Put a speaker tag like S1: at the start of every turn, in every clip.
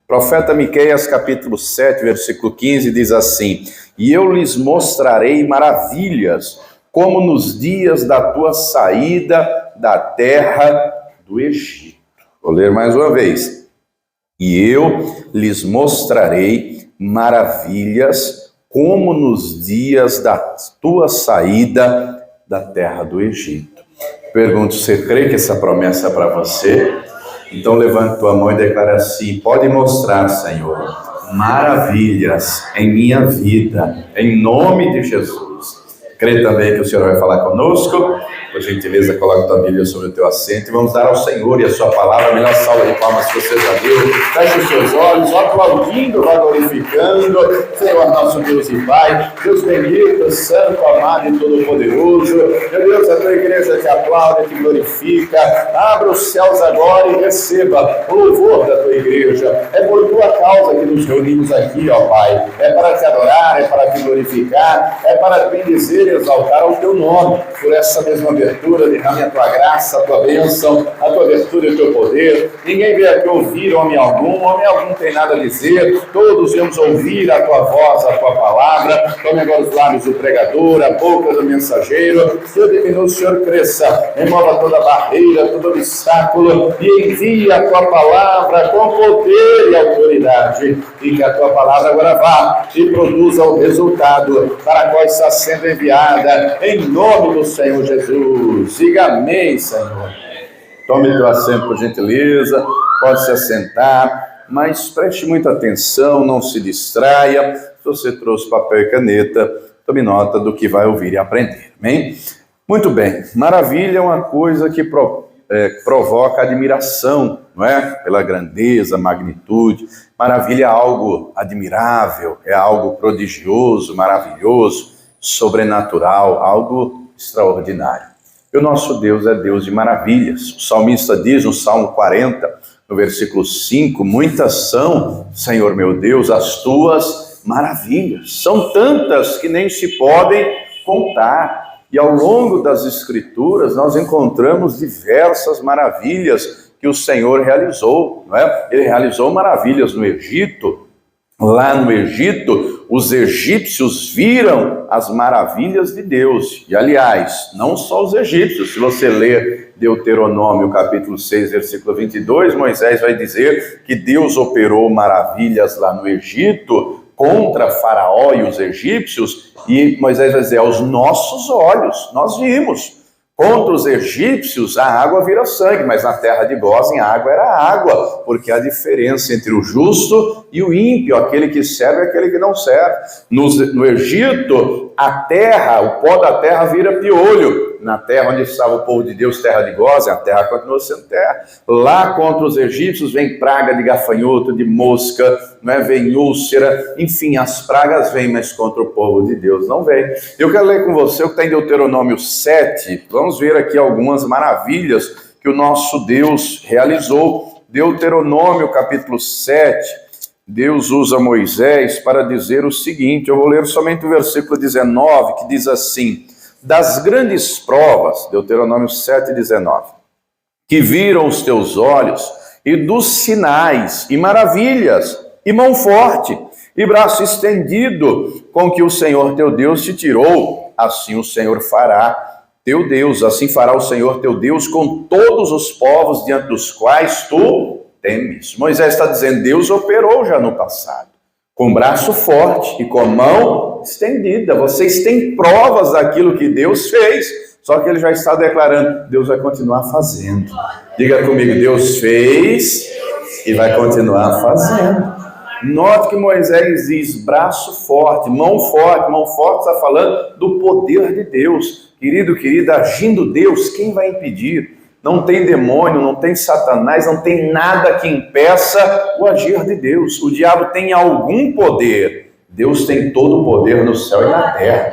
S1: Profeta Miqueias, capítulo 7, versículo 15, diz assim: E eu lhes mostrarei maravilhas, como nos dias da tua saída da terra do Egito. Vou ler mais uma vez. E eu lhes mostrarei maravilhas, como nos dias da tua saída da terra do Egito. Pergunto, você crê que essa promessa é para você? Então levante tua mão e declara assim: pode mostrar, Senhor, maravilhas em minha vida, em nome de Jesus. Crê também que o Senhor vai falar conosco? Por gentileza, coloque tua Bíblia sobre o teu assento e vamos dar ao Senhor e a sua palavra a melhor salva de palmas que você já deu. Feche os seus olhos, vá aplaudindo, vá glorificando. Senhor, nosso Deus e Pai, Deus bendito, santo, amado e todo-poderoso. Meu Deus, a tua igreja te aplaude, te glorifica. Abra os céus agora e receba o louvor da tua igreja. É por tua causa que nos reunimos aqui, ó Pai. É para te adorar, é para te glorificar, é para te bendizer e exaltar o teu nome. Por essa mesma abertura, derrame a tua graça, a tua bênção, a tua abertura e o teu poder. Ninguém veio aqui ouvir homem algum tem nada a dizer. Todos vamos ouvir a tua voz, a tua palavra. Tome agora os lábios do pregador, a boca do mensageiro. Deus diminua, o Senhor cresça, remova toda barreira, todo obstáculo e envie a tua palavra com poder e autoridade. E que a tua palavra agora vá e produza o resultado para qual está sendo enviada, em nome do Senhor Jesus. Diga amém, Senhor. Tome teu assento, por gentileza, pode se assentar, mas preste muita atenção, não se distraia. Se você trouxe papel e caneta, tome nota do que vai ouvir e aprender, amém? Muito bem, maravilha é uma coisa que provoca admiração, não é? Pela grandeza, magnitude. Maravilha é algo admirável, é algo prodigioso, maravilhoso, sobrenatural, algo extraordinário. E o nosso Deus é Deus de maravilhas. O salmista diz no Salmo 40, no versículo 5, muitas são, Senhor meu Deus, as tuas maravilhas. São tantas que nem se podem contar. E ao longo das Escrituras nós encontramos diversas maravilhas que o Senhor realizou, não é? Ele realizou maravilhas no Egito. Lá no Egito, os egípcios viram as maravilhas de Deus. E, aliás, não só os egípcios. Se você ler Deuteronômio, capítulo 6, versículo 22, Moisés vai dizer que Deus operou maravilhas lá no Egito contra Faraó e os egípcios. E Moisés vai dizer, aos nossos olhos, nós vimos. Contra os egípcios, a água vira sangue, mas na terra de Gósen a água era água, porque há diferença entre o justo e o ímpio, aquele que serve e aquele que não serve. No Egito, a terra, o pó da terra vira piolho. Na terra onde estava o povo de Deus, terra de Gósen, a terra continua sendo terra. Lá contra os egípcios vem praga de gafanhoto, de mosca, vem úlcera, enfim, as pragas vêm, mas contra o povo de Deus não vem. Eu quero ler com você o que está em Deuteronômio 7, vamos ver aqui algumas maravilhas que o nosso Deus realizou. Deuteronômio capítulo 7, Deus usa Moisés para dizer o seguinte, eu vou ler somente o versículo 19, que diz assim, das grandes provas, Deuteronômio 7, 19, que viram os teus olhos, e dos sinais, e maravilhas, e mão forte, e braço estendido, com que o Senhor teu Deus te tirou, assim o Senhor fará teu Deus, assim fará o Senhor teu Deus com todos os povos diante dos quais tu temes. Moisés está dizendo, Deus operou já no passado, com braço forte e com mão estendida. Vocês têm provas daquilo que Deus fez, só que ele já está declarando, Deus vai continuar fazendo. Diga comigo, Deus fez e vai continuar fazendo. Note que Moisés diz braço forte, mão forte está falando do poder de Deus. Querido, querida, agindo Deus, quem vai impedir? Não tem demônio, não tem Satanás, não tem nada que impeça o agir de Deus. O diabo tem algum poder, Deus tem todo o poder no céu e na terra.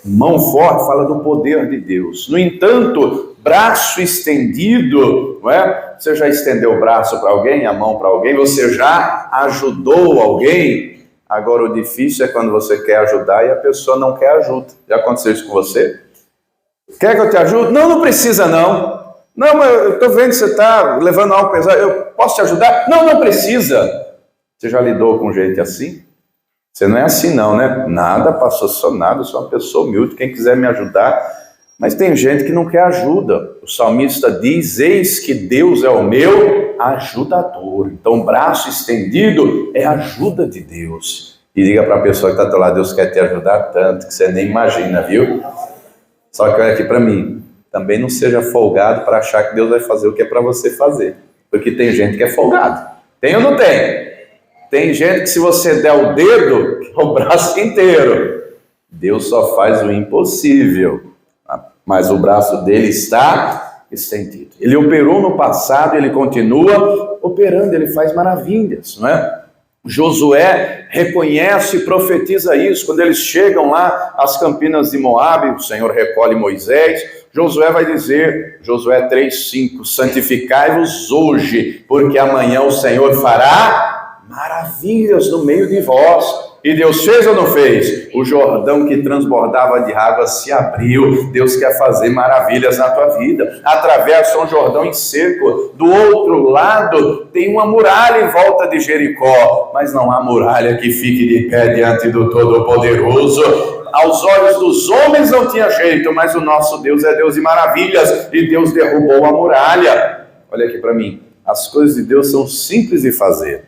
S1: Mão forte fala do poder de Deus. No entanto, braço estendido, não é? Você já estendeu o braço para alguém, a mão para alguém? Você já ajudou alguém? Agora o difícil é quando você quer ajudar e a pessoa não quer ajuda. Já aconteceu isso com você? Quer que eu te ajude? Não, não precisa não. Não, mas eu estou vendo que você está levando algo pesado. Eu posso te ajudar? Não, não precisa. Você já lidou com gente assim? Você não é assim não, né? Nada, pastor, sou nada, sou uma pessoa humilde, quem quiser me ajudar. Mas tem gente que não quer ajuda. O salmista diz, eis que Deus é o meu ajudador. Então, o braço estendido é a ajuda de Deus. E diga para a pessoa que está do lado, Deus quer te ajudar tanto que você nem imagina, viu? Só que olha aqui para mim, também não seja folgado para achar que Deus vai fazer o que é para você fazer. Porque tem gente que é folgado. Tem ou não tem? Tem gente que se você der o dedo, o braço inteiro. Deus só faz o impossível. Mas o braço dele está estendido. Ele operou no passado, ele continua operando, ele faz maravilhas, não é? Josué reconhece e profetiza isso. Quando eles chegam lá às campinas de Moabe, o Senhor recolhe Moisés. Josué vai dizer, Josué 3:5, santificai-vos hoje, porque amanhã o Senhor fará maravilhas no meio de vós. E Deus fez ou não fez? O Jordão que transbordava de água se abriu. Deus quer fazer maravilhas na tua vida. Atravessa um Jordão em seco. Do outro lado tem uma muralha em volta de Jericó. Mas não há muralha que fique de pé diante do Todo-Poderoso. Aos olhos dos homens não tinha jeito, mas o nosso Deus é Deus de maravilhas. E Deus derrubou a muralha. Olha aqui para mim. As coisas de Deus são simples de fazer.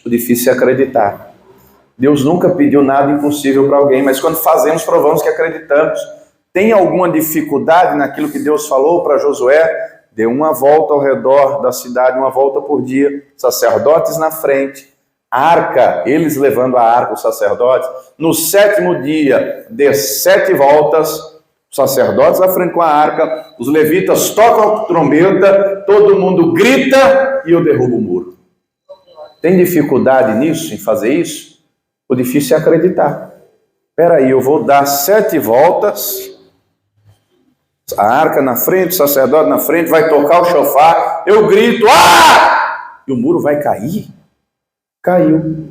S1: O difícil é acreditar. Deus nunca pediu nada impossível para alguém, mas quando fazemos, provamos que acreditamos. Tem alguma dificuldade naquilo que Deus falou para Josué? Dê uma volta ao redor da cidade, uma volta por dia, sacerdotes na frente, arca, eles levando a arca, os sacerdotes. No 7º dia, dê 7 voltas, os sacerdotes na frente com a arca, os levitas tocam a trombeta, todo mundo grita e eu derrubo o muro. Tem dificuldade nisso, em fazer isso? O difícil é acreditar. Espera aí, eu vou dar 7 voltas, a arca na frente, o sacerdote na frente, vai tocar o chofar, eu grito, ah! E o muro vai cair? Caiu.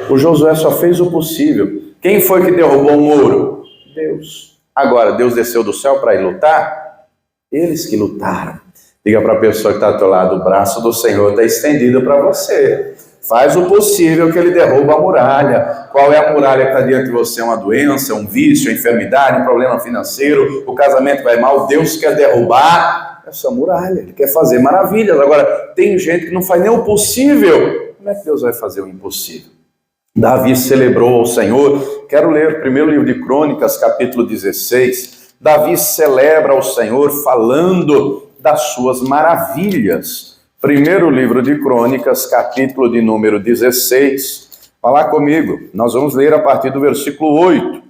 S1: O Josué só fez o possível. Quem foi que derrubou o muro? Deus. Agora, Deus desceu do céu para ir lutar? Eles que lutaram. Diga para a pessoa que está ao teu lado, o braço do Senhor está estendido para você. Faz o possível que ele derruba a muralha. Qual é a muralha que está diante de você? Uma doença, um vício, uma enfermidade, um problema financeiro, o casamento vai mal. Deus quer derrubar essa muralha, ele quer fazer maravilhas. Agora, tem gente que não faz nem o possível. Como é que Deus vai fazer o impossível? Davi celebrou ao Senhor. Quero ler o primeiro livro de Crônicas, capítulo 16. Davi celebra ao Senhor falando das suas maravilhas. Primeiro livro de Crônicas, capítulo de número 16. Fala comigo, nós vamos ler a partir do versículo 8.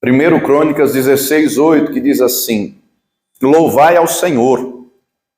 S1: Primeiro Crônicas 16, 8, que diz assim: louvai ao Senhor,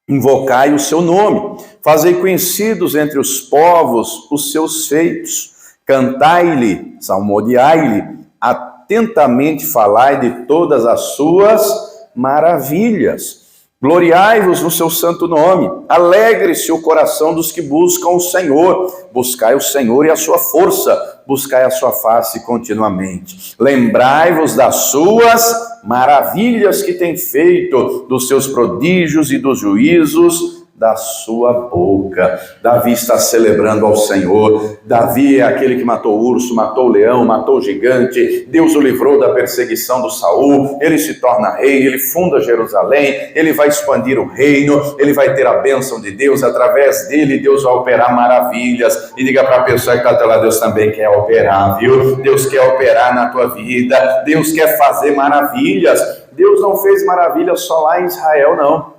S1: invocai o seu nome, fazei conhecidos entre os povos os seus feitos, cantai-lhe, salmodiai-lhe, atentamente falai de todas as suas maravilhas. Gloriai-vos no seu santo nome, alegre-se o coração dos que buscam o Senhor, buscai o Senhor e a sua força, buscai a sua face continuamente. Lembrai-vos das suas maravilhas que tem feito, dos seus prodígios e dos juízos da sua boca. Davi está celebrando ao Senhor. Davi é aquele que matou o urso, matou o leão, matou o gigante. Deus o livrou da perseguição do Saul. Ele se torna rei, ele funda Jerusalém, ele vai expandir o reino, ele vai ter a bênção de Deus. Através dele, Deus vai operar maravilhas. E diga para a pessoa que está até lá, Deus também quer operar, viu? Deus quer operar na tua vida. Deus quer fazer maravilhas. Deus não fez maravilhas só lá em Israel, não.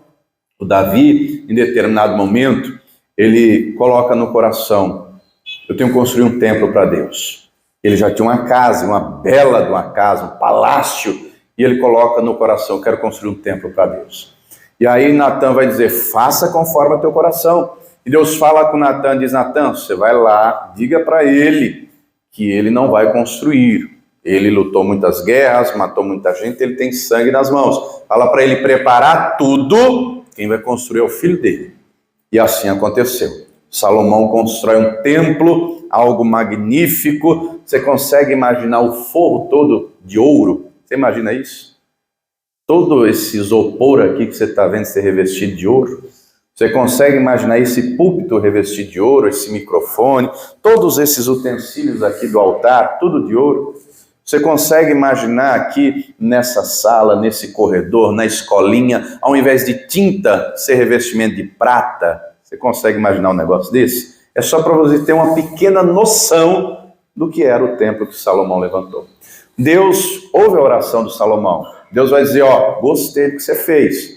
S1: O Davi, em determinado momento, ele coloca no coração: eu tenho que construir um templo para Deus. Ele já tinha uma casa, uma bela de uma casa, um palácio, e ele coloca no coração: eu quero construir um templo para Deus. E aí Natã vai dizer: faça conforme o teu coração. E Deus fala com Natã, diz: Natã, você vai lá, diga para ele que ele não vai construir. Ele lutou muitas guerras, matou muita gente, ele tem sangue nas mãos. Fala para ele preparar tudo. Quem vai construir é o filho dele. E assim aconteceu. Salomão constrói um templo, algo magnífico. Você consegue imaginar o forro todo de ouro? Você imagina isso? Todo esse isopor aqui que você está vendo ser revestido de ouro. Você consegue imaginar esse púlpito revestido de ouro, esse microfone, todos esses utensílios aqui do altar, tudo de ouro? Você consegue imaginar aqui nessa sala, nesse corredor, na escolinha, ao invés de tinta, ser revestimento de prata? Você consegue imaginar um negócio desse? É só para você ter uma pequena noção do que era o templo que Salomão levantou. Deus ouve a oração de Salomão. Deus vai dizer, gostei do que você fez.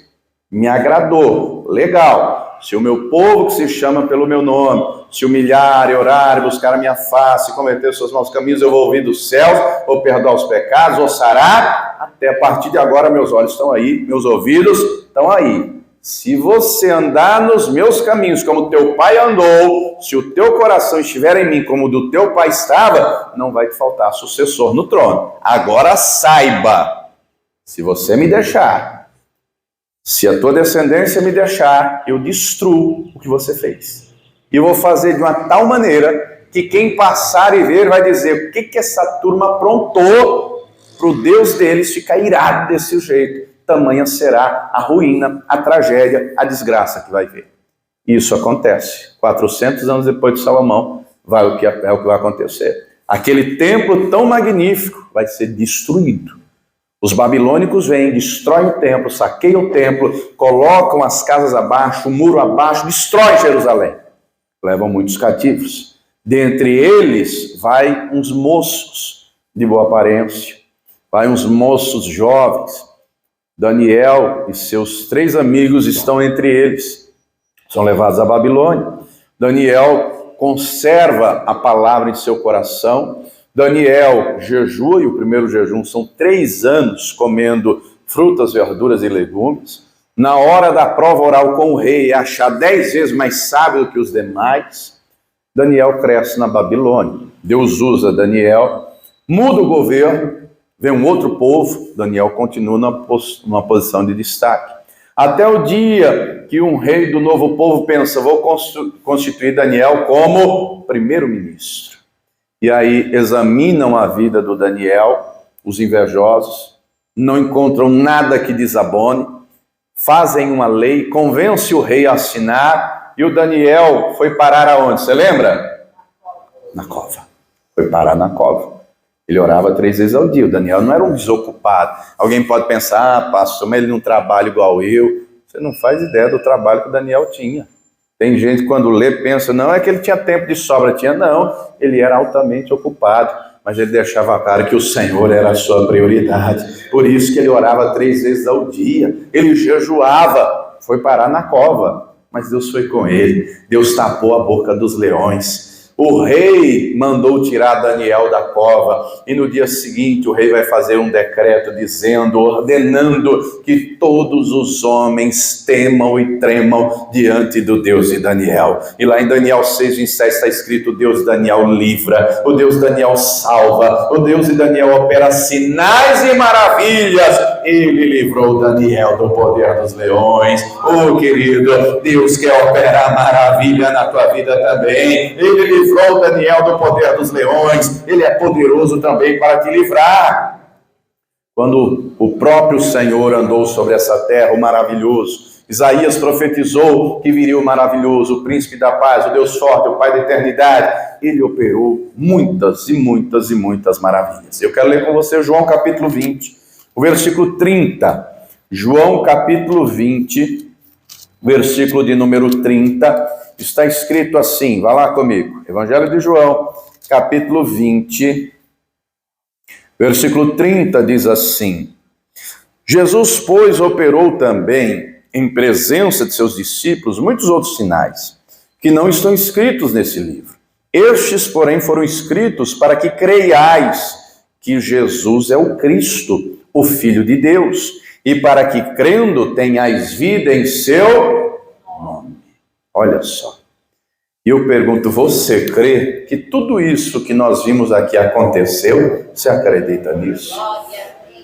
S1: Me agradou, legal. Se o meu povo que se chama pelo meu nome, se humilhar e orar, e buscar a minha face, e converter os seus maus caminhos, eu vou ouvir dos céus, vou perdoar os pecados, vou sarar. Até a partir de agora meus olhos estão aí, meus ouvidos estão aí. Se você andar nos meus caminhos como teu pai andou, se o teu coração estiver em mim como o do teu pai estava, não vai te faltar sucessor no trono. Agora saiba, se você me deixar, se a tua descendência me deixar, eu destruo o que você fez. E eu vou fazer de uma tal maneira que quem passar e ver vai dizer, o que essa turma aprontou para o Deus deles ficar irado desse jeito. Tamanha será a ruína, a tragédia, a desgraça que vai ver. Isso acontece. 400 anos depois de Salomão, é o que vai acontecer. Aquele templo tão magnífico vai ser destruído. Os babilônicos vêm, destroem o templo, saqueiam o templo, colocam as casas abaixo, o muro abaixo, destroem Jerusalém. Levam muitos cativos. Dentre eles, vai uns moços de boa aparência, vai uns moços jovens. Daniel e seus 3 amigos estão entre eles. São levados à Babilônia. Daniel conserva a palavra em seu coração. Daniel jejua, e o primeiro jejum são 3 anos comendo frutas, verduras e legumes. Na hora da prova oral com o rei, é achar 10 vezes mais sábio do que os demais. Daniel cresce na Babilônia. Deus usa Daniel, muda o governo, vem um outro povo, Daniel continua numa posição de destaque. Até o dia que um rei do novo povo pensa, vou constituir Daniel como primeiro-ministro. E aí examinam a vida do Daniel, os invejosos, não encontram nada que desabone, fazem uma lei, convence o rei a assinar, e o Daniel foi parar aonde? Você lembra? Na cova. Foi parar na cova. Ele orava 3 vezes ao dia. O Daniel não era um desocupado. Alguém pode pensar, pastor, mas ele não trabalha igual eu. Você não faz ideia do trabalho que o Daniel tinha. Tem gente que quando lê pensa, não é que ele tinha tempo de sobra, não, ele era altamente ocupado, mas ele deixava claro que o Senhor era a sua prioridade, por isso que ele orava 3 vezes ao dia, ele jejuava, foi parar na cova, mas Deus foi com ele, Deus tapou a boca dos leões. O rei mandou tirar Daniel da cova, e no dia seguinte o rei vai fazer um decreto dizendo, ordenando que todos os homens temam e tremam diante do Deus de Daniel. E lá em Daniel 6:27 está escrito, o Deus de Daniel livra, o Deus de Daniel salva, o Deus de Daniel opera sinais e maravilhas. Ele livrou Daniel do poder dos leões. Querido, Deus quer operar maravilha na tua vida também. Ele livrou Daniel do poder dos leões. Ele é poderoso também para te livrar. Quando o próprio Senhor andou sobre essa terra, o maravilhoso, Isaías profetizou que viria o maravilhoso, o príncipe da paz, o Deus forte, o Pai da eternidade. Ele operou muitas e muitas e muitas maravilhas. Eu quero ler com você João capítulo 20. O versículo 30, João capítulo 20, versículo de número 30, está escrito assim, vá lá comigo, Evangelho de João, capítulo 20, versículo 30 diz assim, Jesus, pois, operou também, em presença de seus discípulos, muitos outros sinais, que não estão escritos nesse livro. Estes, porém, foram escritos para que creiais que Jesus é o Cristo, o Filho de Deus, e para que, crendo, tenhais vida em seu nome. Olha só. E eu pergunto, você crê que tudo isso que nós vimos aqui aconteceu? Você acredita nisso?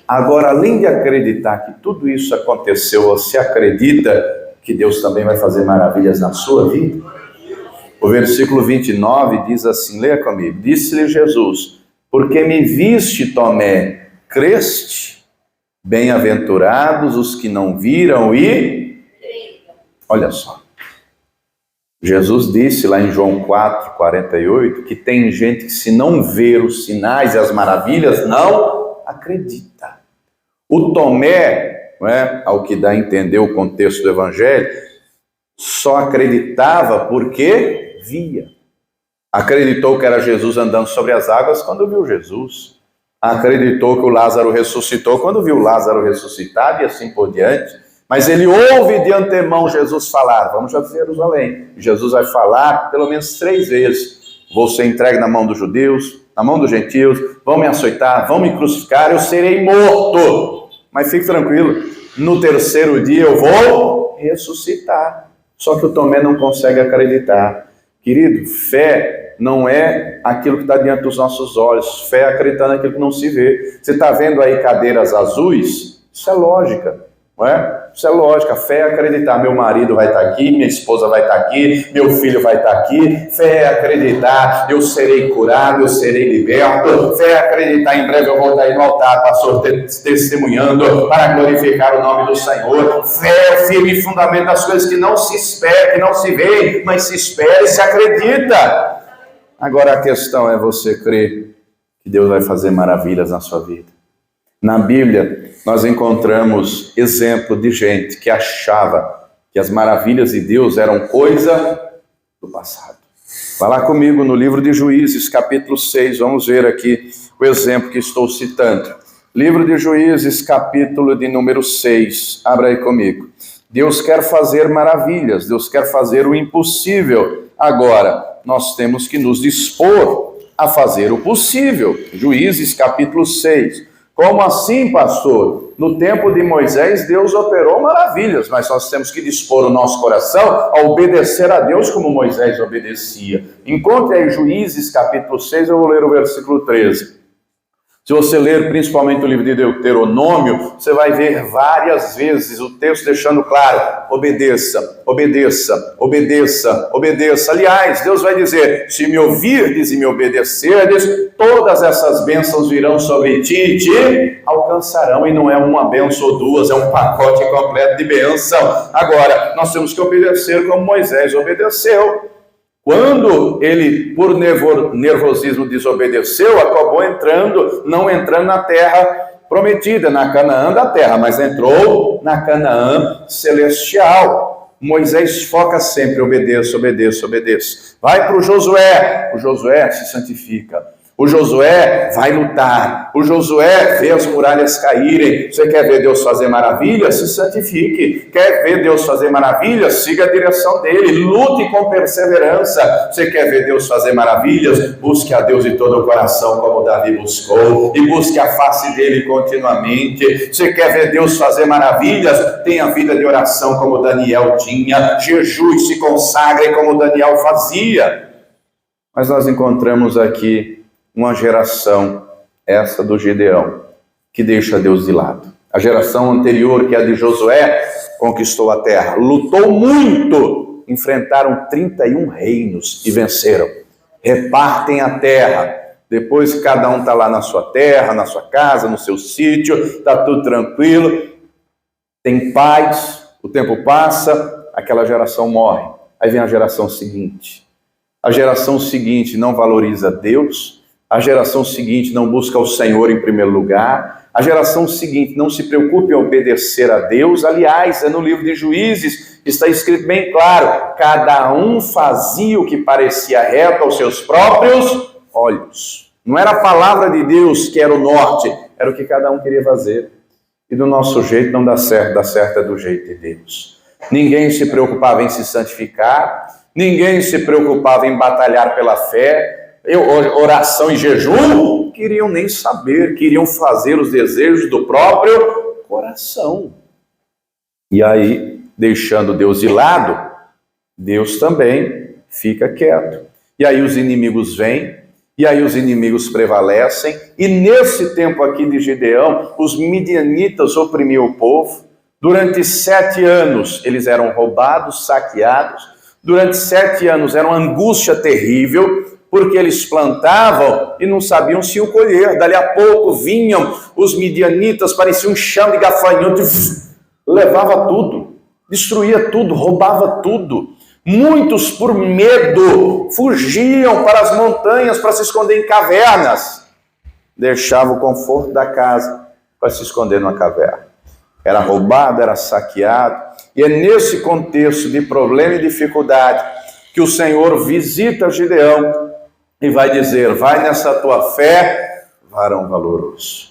S1: Agora, além de acreditar que tudo isso aconteceu, você acredita que Deus também vai fazer maravilhas na sua vida? O versículo 29 diz assim, leia comigo, disse-lhe Jesus, porque me viste, Tomé, creste? Bem-aventurados os que não viram e... Olha só, Jesus disse lá em João 4:48, que tem gente que se não ver os sinais e as maravilhas, não acredita. O Tomé, não é, ao que dá a entender o contexto do Evangelho, só acreditava porque via. Acreditou que era Jesus andando sobre as águas quando viu Jesus. Acreditou que o Lázaro ressuscitou quando viu Lázaro ressuscitado e assim por diante. Mas ele ouve de antemão Jesus falar: vamos a Jerusalém. Jesus vai falar pelo menos 3 vezes: vou ser entregue na mão dos judeus, na mão dos gentios, vão me açoitar, vão me crucificar, eu serei morto. Mas fique tranquilo, no 3º dia eu vou ressuscitar. Só que o Tomé não consegue acreditar. Querido, fé não é aquilo que está diante dos nossos olhos. Fé é acreditar naquilo que não se vê. Você está vendo aí cadeiras azuis? Isso é lógica, não é? Isso é lógica. Fé é acreditar. Meu marido vai estar aqui, minha esposa vai estar aqui, meu filho vai estar aqui. Fé é acreditar, eu serei curado, eu serei liberto. Fé é acreditar, em breve eu vou estar aí no altar, pastor, testemunhando para glorificar o nome do Senhor. Fé é o firme fundamento das coisas que não se espera, que não se vê, mas se espera e se acredita. Agora a questão é você crer que Deus vai fazer maravilhas na sua vida. Na Bíblia, nós encontramos exemplo de gente que achava que as maravilhas de Deus eram coisa do passado. Vá lá comigo no livro de Juízes, capítulo 6, vamos ver aqui o exemplo que estou citando. Livro de Juízes, capítulo de número 6, abra aí comigo. Deus quer fazer maravilhas, Deus quer fazer o impossível. Agora, nós temos que nos dispor a fazer o possível. Juízes, capítulo 6. Como assim, pastor? No tempo de Moisés, Deus operou maravilhas, mas nós temos que dispor o nosso coração a obedecer a Deus como Moisés obedecia. Encontre aí Juízes, capítulo 6, eu vou ler o versículo 13. Se você ler principalmente o livro de Deuteronômio, você vai ver várias vezes o texto deixando claro: obedeça, obedeça, obedeça, obedeça. Aliás, Deus vai dizer: se me ouvirdes e me obedecerdes, todas essas bênçãos virão sobre ti e te alcançarão. E não é uma bênção ou duas, é um pacote completo de bênção. Agora, nós temos que obedecer como Moisés obedeceu. Quando ele, por nervosismo, desobedeceu, acabou não entrando na terra prometida, na Canaã da terra, mas entrou na Canaã celestial. Moisés foca sempre: obedeça, obedeça, obedeça. Vai para o Josué se santifica. O Josué vai lutar. O Josué vê as muralhas caírem. Você quer ver Deus fazer maravilhas? Se santifique. Quer ver Deus fazer maravilhas? Siga a direção dele. Lute com perseverança. Você quer ver Deus fazer maravilhas? Busque a Deus de todo o coração, como Davi buscou. E busque a face dele continuamente. Você quer ver Deus fazer maravilhas? Tenha vida de oração, como Daniel tinha. Jejue e se consagre, como Daniel fazia. Mas nós encontramos aqui uma geração, essa do Gideão, que deixa Deus de lado. A geração anterior, que é a de Josué, conquistou a terra, lutou muito, enfrentaram 31 reinos e venceram. Repartem a terra. Depois cada um está lá na sua terra, na sua casa, no seu sítio, está tudo tranquilo, tem paz, o tempo passa, aquela geração morre. Aí vem a geração seguinte. A geração seguinte não valoriza Deus. A geração seguinte não busca o Senhor em primeiro lugar. A geração seguinte não se preocupa em obedecer a Deus. Aliás, no livro de Juízes está escrito bem claro: cada um fazia o que parecia reto aos seus próprios olhos. Não era a palavra de Deus que era o norte, era o que cada um queria fazer. E do nosso jeito não dá certo é do jeito de Deus. Ninguém se preocupava em se santificar, ninguém se preocupava em batalhar pela fé. Oração e jejum, queriam nem saber, queriam fazer os desejos do próprio coração. E aí, deixando Deus de lado, Deus também fica quieto. E aí os inimigos vêm, e aí os inimigos prevalecem, e nesse tempo aqui de Gideão, os midianitas oprimiam o povo. Durante 7 anos eles eram roubados, saqueados. Durante 7 anos era uma angústia terrível, porque eles plantavam e não sabiam se iam colher. Dali a pouco vinham os midianitas, parecia um chão de gafanhoto, levava tudo, destruía tudo, roubava tudo. Muitos, por medo, fugiam para as montanhas para se esconder em cavernas. Deixavam o conforto da casa para se esconder numa caverna. Era roubado, era saqueado. E é nesse contexto de problema e dificuldade que o Senhor visita Gideão e vai dizer: vai nessa tua fé, varão valoroso.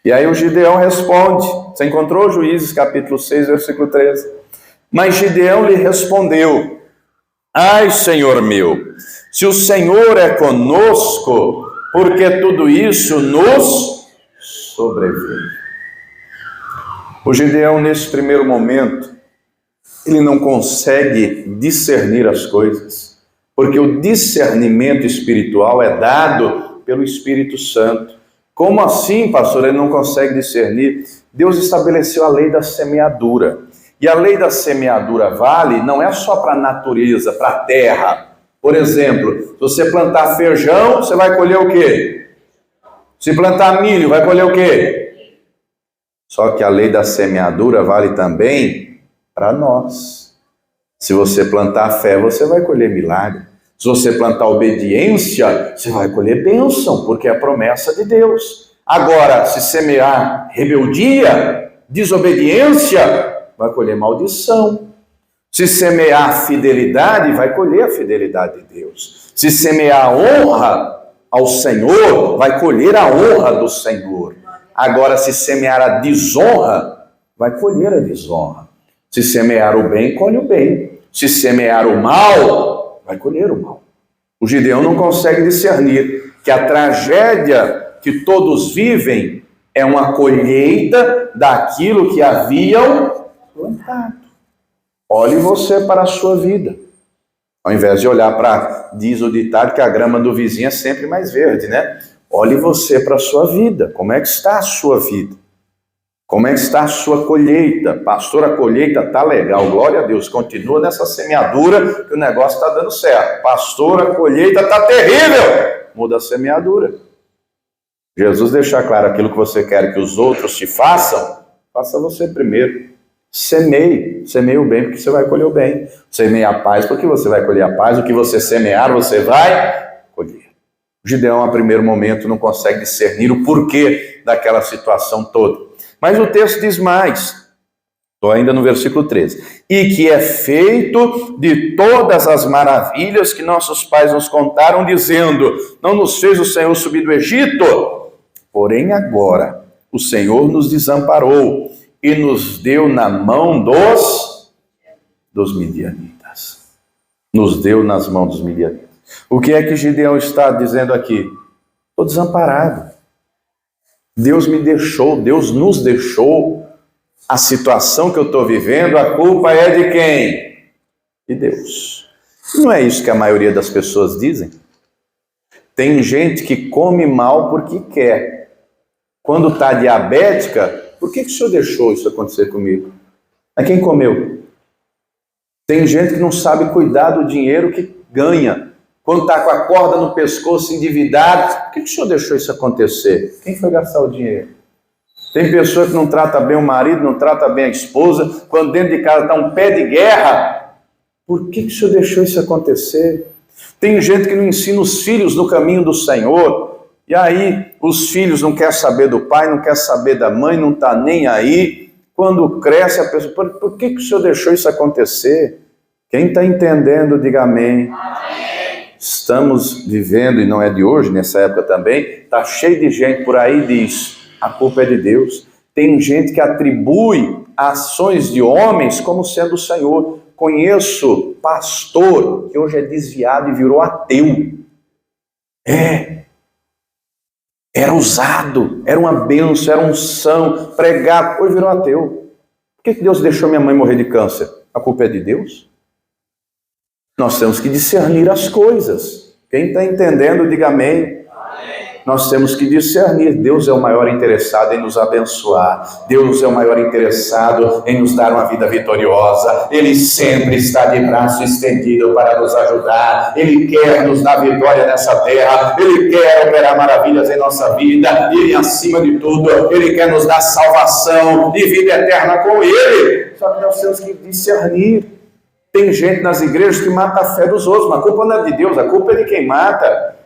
S1: E aí o Gideão responde. Você encontrou Juízes capítulo 6, versículo 13. Mas Gideão lhe respondeu: ai, Senhor meu, se o Senhor é conosco, porque tudo isso nos sobreveio. O Gideão, nesse primeiro momento, ele não consegue discernir as coisas, porque o discernimento espiritual é dado pelo Espírito Santo. Como assim, pastor, ele não consegue discernir? Deus estabeleceu a lei da semeadura. E a lei da semeadura vale não é só para a natureza, para a terra. Por exemplo, se você plantar feijão, você vai colher o quê? Se plantar milho, vai colher o quê? Só que a lei da semeadura vale também para nós. Se você plantar fé, você vai colher milagre. Se você plantar obediência, você vai colher bênção, porque é a promessa de Deus. Agora, se semear rebeldia, desobediência, vai colher maldição. Se semear fidelidade, vai colher a fidelidade de Deus. Se semear honra ao Senhor, vai colher a honra do Senhor. Agora, se semear a desonra, vai colher a desonra. Se semear o bem, colhe o bem. Se semear o mal, vai colher o mal. O Gideão não consegue discernir que a tragédia que todos vivem é uma colheita daquilo que haviam plantado. Olhe você para a sua vida. Ao invés de olhar para, diz o ditado, que a grama do vizinho é sempre mais verde, né? Olhe você para a sua vida. Como é que está a sua vida? Como é que está a sua colheita? Pastor, a colheita está legal, glória a Deus. Continua nessa semeadura que o negócio está dando certo. Pastor, a colheita está terrível. Muda a semeadura. Jesus deixa claro: aquilo que você quer que os outros te façam, faça você primeiro. Semeie o bem, porque você vai colher o bem. Semeie a paz, porque você vai colher a paz. O que você semear, você vai colher. O Gideão, a primeiro momento, não consegue discernir o porquê daquela situação toda. Mas o texto diz mais. Estou ainda no versículo 13. E que é feito de todas as maravilhas que nossos pais nos contaram, dizendo: não nos fez o Senhor subir do Egito? Porém agora o Senhor nos desamparou e nos deu na mão dos midianitas. Nos deu nas mãos dos midianitas. O que é que Gideão está dizendo aqui? Estou desamparado. Deus me deixou, Deus nos deixou. A situação que eu estou vivendo, a culpa é de quem? De Deus. E não é isso que a maioria das pessoas dizem? Tem gente que come mal porque quer. Quando está diabética, por que o senhor deixou isso acontecer comigo? A quem comeu? Tem gente que não sabe cuidar do dinheiro que ganha. Quando está com a corda no pescoço, endividado, por que o senhor deixou isso acontecer? Quem foi gastar o dinheiro? Tem pessoa que não trata bem o marido, não trata bem a esposa. Quando dentro de casa está um pé de guerra, por que o senhor deixou isso acontecer? Tem gente que não ensina os filhos no caminho do Senhor. E aí, os filhos não querem saber do pai, não querem saber da mãe, não está nem aí. Quando cresce a pessoa, por que o senhor deixou isso acontecer? Quem está entendendo, diga amém. Amém. Estamos vivendo, e não é de hoje, nessa época também, está cheio de gente por aí que diz: a culpa é de Deus. Tem gente que atribui ações de homens como sendo o Senhor. Conheço pastor que hoje é desviado e virou ateu. Era usado, era uma bênção, era unção, pregado, hoje virou ateu. Por que Deus deixou minha mãe morrer de câncer? A culpa é de Deus? Nós temos que discernir as coisas. Quem está entendendo, diga amém. Nós temos que discernir. Deus é o maior interessado em nos abençoar. Deus é o maior interessado em nos dar uma vida vitoriosa. Ele sempre está de braço estendido para nos ajudar. Ele quer nos dar vitória nessa terra. Ele quer operar maravilhas em nossa vida. E, acima de tudo, Ele quer nos dar salvação e vida eterna com Ele. Só que nós temos que discernir. Tem gente nas igrejas que mata a fé dos outros, mas a culpa não é de Deus, a culpa é de quem mata.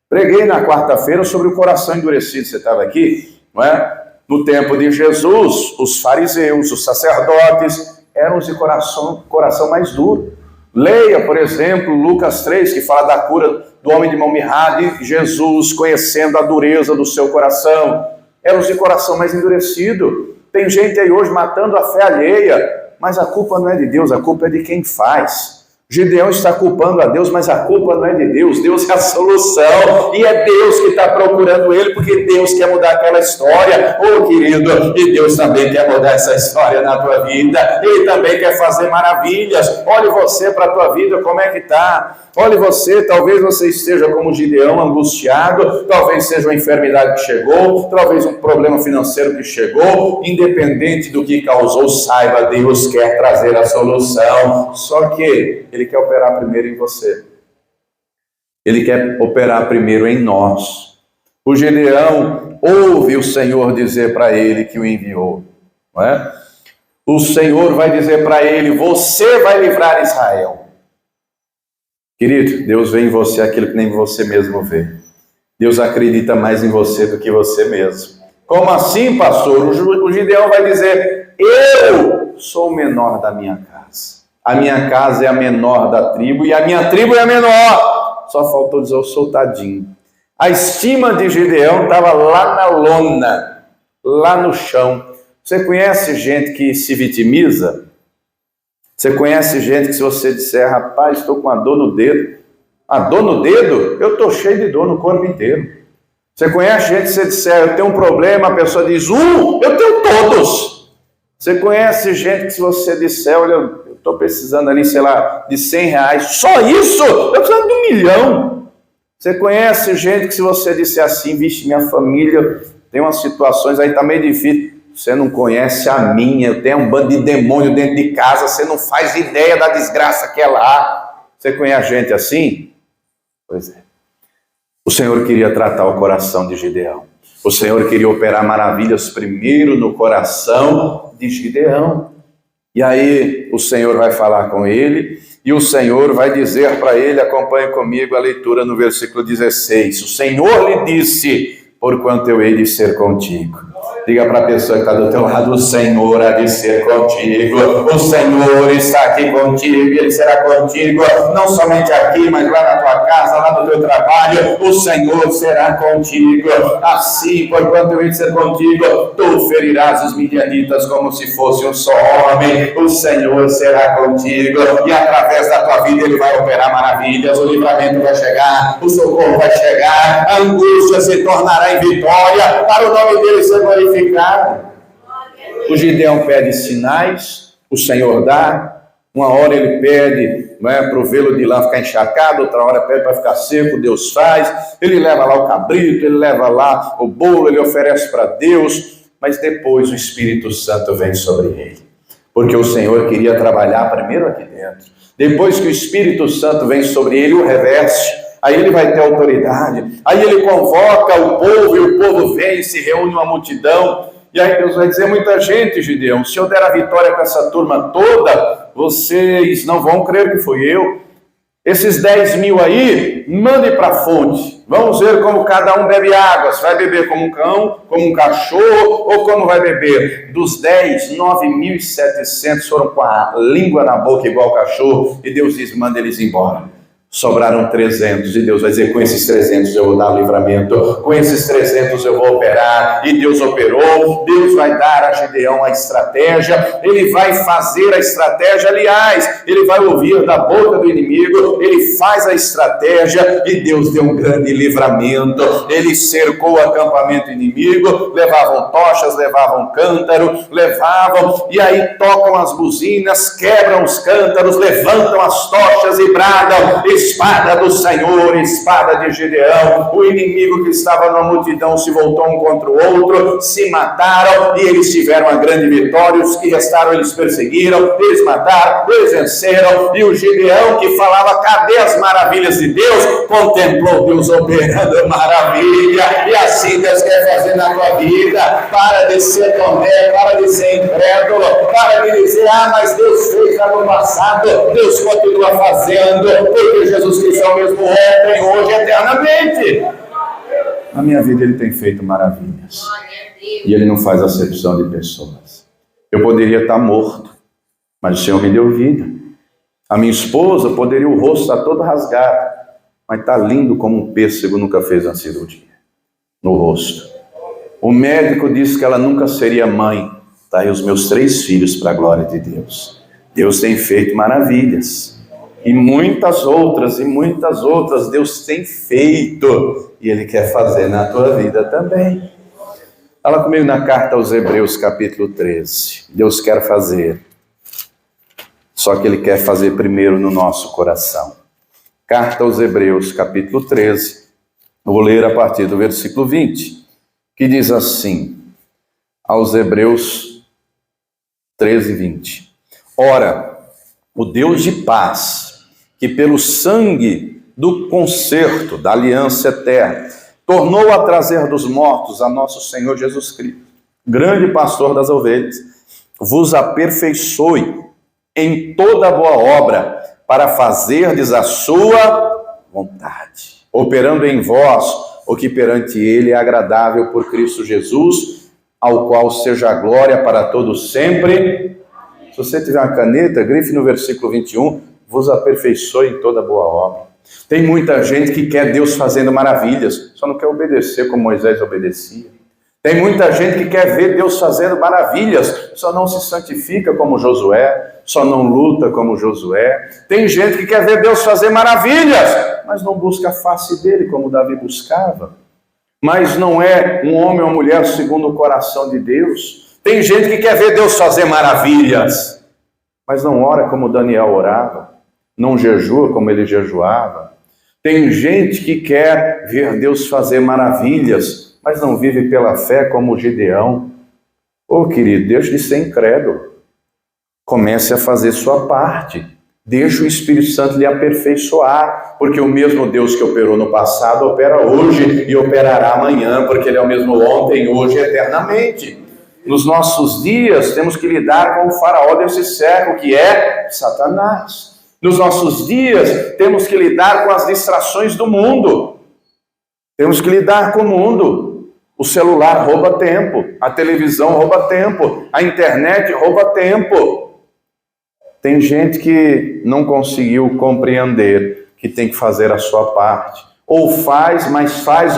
S1: Preguei na quarta-feira sobre o coração endurecido, você estava aqui, não é? No tempo de Jesus, os fariseus, os sacerdotes, eram os de coração mais duro. Leia, por exemplo, Lucas 3, que fala da cura do homem de mão mirrada, e Jesus conhecendo a dureza do seu coração. Eram os de coração mais endurecido. Tem gente aí hoje matando a fé alheia, mas a culpa não é de Deus, a culpa é de quem faz. Gideão está culpando a Deus, mas a culpa não é de Deus, Deus é a solução, e é Deus que está procurando ele, porque Deus quer mudar aquela história, querido, e Deus também quer mudar essa história na tua vida, Ele também quer fazer maravilhas. Olhe você para a tua vida, como é que está? Olhe você, talvez você esteja como Gideão, angustiado, talvez seja uma enfermidade que chegou, talvez um problema financeiro que chegou, independente do que causou, saiba, Deus quer trazer a solução, só que Ele quer operar primeiro em você. Ele quer operar primeiro em nós. O Gideão ouve o Senhor dizer para ele que o enviou, não é? O Senhor vai dizer para ele, você vai livrar Israel. Querido, Deus vê em você aquilo que nem você mesmo vê. Deus acredita mais em você do que você mesmo. Como assim, pastor? O Gideão vai dizer, eu sou o menor da minha casa. A minha casa é a menor da tribo e a minha tribo é a menor. Só faltou dizer o soldadinho. A estima de Gideão estava lá na lona, lá no chão. Você conhece gente que se vitimiza? Você conhece gente que se você disser, rapaz, estou com uma dor no dedo. A dor no dedo? Eu estou cheio de dor no corpo inteiro. Você conhece gente que se você disser, eu tenho um problema, a pessoa diz, eu tenho todos. Você conhece gente que se você disser, olha, eu estou precisando ali, sei lá, de R$100, só isso? Eu preciso de 1 milhão. Você conhece gente que se você disser assim, vixe, minha família tem umas situações aí, tá meio difícil. Você não conhece a minha, eu tenho um bando de demônio dentro de casa, você não faz ideia da desgraça que é lá. Você conhece gente assim? Pois é. O Senhor queria tratar o coração de Gideão. O Senhor queria operar maravilhas primeiro no coração de Gideão. E aí o Senhor vai falar com ele, e o Senhor vai dizer para ele, acompanhe comigo a leitura no versículo 16. O Senhor lhe disse, porquanto eu hei de ser contigo. Diga para a pessoa que está do teu lado, o Senhor há de ser contigo, o Senhor está aqui contigo, Ele será contigo, não somente aqui, mas lá na tua casa, lá no teu trabalho, o Senhor será contigo. Assim, porquanto eu hei de ser contigo, tu ferirás os midianitas como se fosse um só homem, o Senhor será contigo, e através da tua vida Ele vai operar maravilhas, o livramento vai chegar, o socorro vai chegar, a angústia se tornará em vitória, para o nome dEle ser glorificado. O Gideão pede sinais, o Senhor dá. Uma hora ele pede, não é, para o velo de lá ficar encharcado, outra hora pede para ficar seco, Deus faz. Ele leva lá o cabrito, ele leva lá o bolo, ele oferece para Deus, mas depois o Espírito Santo vem sobre ele, porque o Senhor queria trabalhar primeiro aqui dentro. Depois que o Espírito Santo vem sobre ele, o reveste. Aí ele vai ter autoridade, aí ele convoca o povo, e o povo vem e se reúne uma multidão, e aí Deus vai dizer, muita gente, Gideão, se eu der a vitória para essa turma toda, vocês não vão crer que fui eu. Esses 10 mil aí, mandem para a fonte, vamos ver como cada um bebe água, se vai beber como um cão, como um cachorro, ou como vai beber. Dos 10, 9.700 foram com a língua na boca igual cachorro, e Deus diz, manda eles embora. Sobraram 300, e Deus vai dizer, com esses 300 eu vou dar livramento, com esses 300 eu vou operar, e Deus operou. Deus vai dar a Gideão a estratégia, ele vai fazer a estratégia, aliás, ele vai ouvir da boca do inimigo, ele faz a estratégia, e Deus deu um grande livramento. Ele cercou o acampamento inimigo, levavam tochas, levavam cântaro, levavam, e aí tocam as buzinas, quebram os cântaros, levantam as tochas e bradam, espada do Senhor, espada de Gideão. O inimigo que estava na multidão se voltou um contra o outro, se mataram e eles tiveram uma grande vitória. Os que restaram eles perseguiram, eles mataram, eles venceram. E o Gideão que falava: cadê as maravilhas de Deus? Contemplou Deus operando maravilha. E assim Deus quer fazer na tua vida. Para de ser tomé, para de ser incrédulo, para de dizer: ah, mas Deus fez lá no passado. Deus continua fazendo, porque Jesus Cristo é o mesmo ontem, hoje, eternamente. Na minha vida Ele tem feito maravilhas. E Ele não faz acepção de pessoas. Eu poderia estar morto, mas o Senhor me deu vida. A minha esposa poderia o rosto estar todo rasgado, mas está lindo como um pêssego, nunca fez uma cirurgia no rosto. O médico disse que ela nunca seria mãe. Está aí os meus 3 filhos para a glória de Deus. Deus tem feito maravilhas. E muitas outras Deus tem feito. E Ele quer fazer na tua vida também. Fala comigo na carta aos Hebreus, capítulo 13. Deus quer fazer. Só que Ele quer fazer primeiro no nosso coração. Carta aos Hebreus, capítulo 13. Eu vou ler a partir do versículo 20. Que diz assim, aos Hebreus 13, 20. Ora, o Deus de paz, que pelo sangue do concerto, da aliança eterna, tornou a trazer dos mortos a nosso Senhor Jesus Cristo, grande pastor das ovelhas, vos aperfeiçoe em toda boa obra, para fazerdes a sua vontade, operando em vós o que perante Ele é agradável por Cristo Jesus, ao qual seja a glória para todos sempre. Se você tiver uma caneta, grife no versículo 21, vos aperfeiçoe em toda boa obra. Tem muita gente que quer Deus fazendo maravilhas, só não quer obedecer como Moisés obedecia. Tem muita gente que quer ver Deus fazendo maravilhas, só não se santifica como Josué, só não luta como Josué. Tem gente que quer ver Deus fazer maravilhas, mas não busca a face dele como Davi buscava. Mas não é um homem ou uma mulher segundo o coração de Deus. Tem gente que quer ver Deus fazer maravilhas, mas não ora como Daniel orava, não jejua como ele jejuava. Tem gente que quer ver Deus fazer maravilhas, mas não vive pela fé como Gideão. Ô querido, deixe de ser incrédulo. Comece a fazer sua parte. Deixe o Espírito Santo lhe aperfeiçoar, porque o mesmo Deus que operou no passado opera hoje e operará amanhã, porque Ele é o mesmo ontem, hoje e eternamente. Nos nossos dias temos que lidar com o faraó desse século, que é Satanás. Nos nossos dias temos que lidar com as distrações do mundo. Temos que lidar com o mundo. O celular rouba tempo, a televisão rouba tempo, a internet rouba tempo. Tem gente que não conseguiu compreender que tem que fazer a sua parte. Ou faz, mas faz,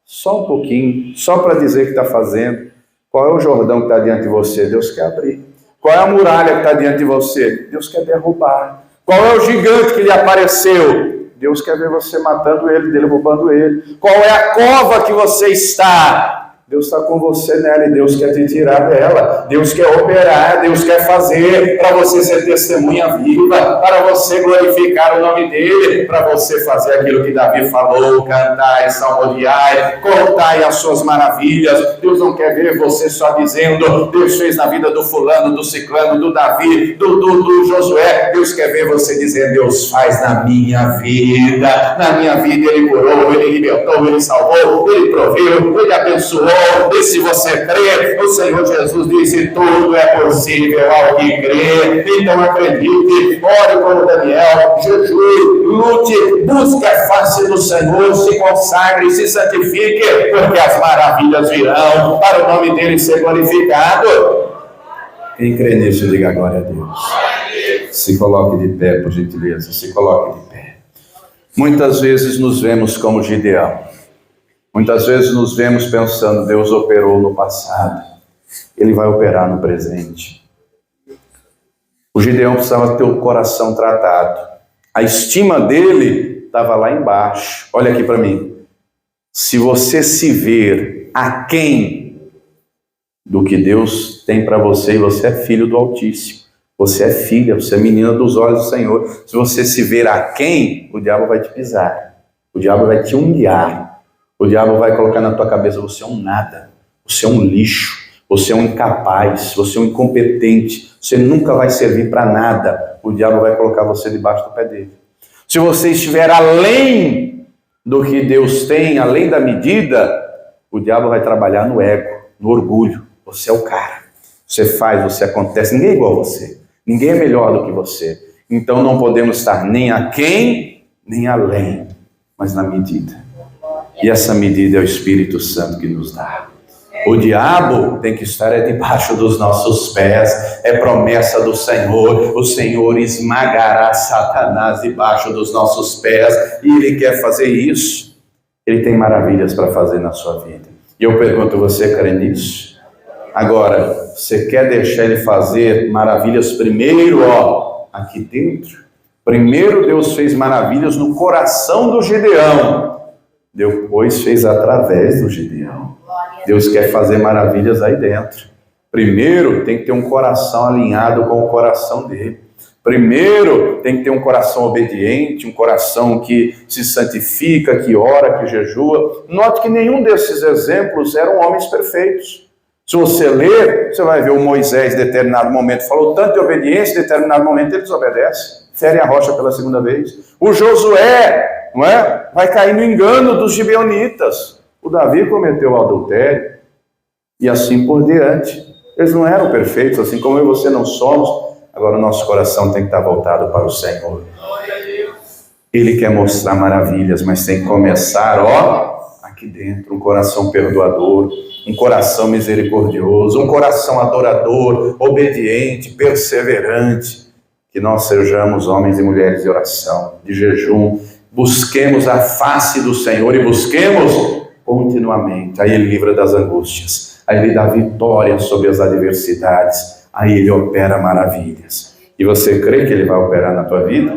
S1: só um pouquinho, só para dizer que está fazendo. Qual é o Jordão que está diante de você? Deus quer abrir. Qual é a muralha que está diante de você? Deus quer derrubar. Qual é o gigante que lhe apareceu? Deus quer ver você matando ele, derrubando ele. Qual é a cova que você está? Deus está com você nela e Deus quer te tirar dela. Deus quer operar, Deus quer fazer para você ser testemunha viva, para você glorificar o nome dele, para você fazer aquilo que Davi falou, cantai, salmodiai, contai as suas maravilhas. Deus não quer ver você só dizendo, Deus fez na vida do fulano, do ciclano, do Davi, do Josué. Deus quer ver você dizer, Deus faz na minha vida. Na minha vida Ele curou, Ele libertou, Ele salvou, Ele proveu, Ele abençoou. E se você crê, o Senhor Jesus disse, tudo é possível ao que crê. Então acredite, ore como Daniel, jejue, lute, busque a face do Senhor, se consagre, se santifique, porque as maravilhas virão para o nome dele ser glorificado. Quem crê nisso, diga glória a Deus. Se coloque de pé, por gentileza, se coloque de pé. Muitas vezes nos vemos como Gideão. Muitas vezes nos vemos pensando, Deus operou no passado, Ele vai operar no presente. O Gideão precisava ter o coração tratado. A estima dele estava lá embaixo. Olha aqui para mim. Se você se ver aquém do que Deus tem para você, e você é filho do Altíssimo, Você é filha, você é menina dos olhos do Senhor. Se você se ver aquém, o diabo vai te pisar. O diabo vai te humilhar. O diabo vai colocar na tua cabeça, você é um nada. Você é um lixo. Você é um incapaz. Você é um incompetente. Você nunca vai servir para nada. O diabo vai colocar você debaixo do pé dele. Se você estiver além do que Deus tem, além da medida, o diabo vai trabalhar no ego, no orgulho. Você é o cara. Você faz, você acontece. Ninguém é igual a você. Ninguém é melhor do que você. Então não podemos estar nem aquém, nem além, mas na medida. E essa medida é o Espírito Santo que nos dá. O diabo tem que estar debaixo dos nossos pés. É promessa do Senhor. O Senhor esmagará Satanás debaixo dos nossos pés. E Ele quer fazer isso. Ele tem maravilhas para fazer na sua vida. E eu pergunto, você crê nisso? Agora, você quer deixar Ele fazer maravilhas primeiro, aqui dentro? Primeiro Deus fez maravilhas no coração do Gideão. Depois fez através do Gideão. Deus quer fazer maravilhas aí dentro. Primeiro tem que ter um coração alinhado com o coração dele. Primeiro tem que ter um coração obediente, um coração que se santifica, que ora, que jejua. Note que nenhum desses exemplos eram homens perfeitos. Se você ler, você vai ver o Moisés, em determinado momento, falou tanto de obediência, em determinado momento ele desobedece, fere a rocha pela segunda vez. O Josué, não é? Vai cair no engano dos gibeonitas. O Davi cometeu adultério e assim por diante. Eles não eram perfeitos, assim como eu e você não somos. Agora o nosso coração tem que estar voltado para o Senhor. Ele quer mostrar maravilhas, mas tem que começar, aqui dentro, um coração perdoador, um coração misericordioso, um coração adorador, obediente, perseverante. Que nós sejamos homens e mulheres de oração, de jejum, busquemos a face do Senhor e busquemos continuamente. Aí Ele livra das angústias, aí Ele dá vitória sobre as adversidades, aí Ele opera maravilhas. E você crê que Ele vai operar na tua vida?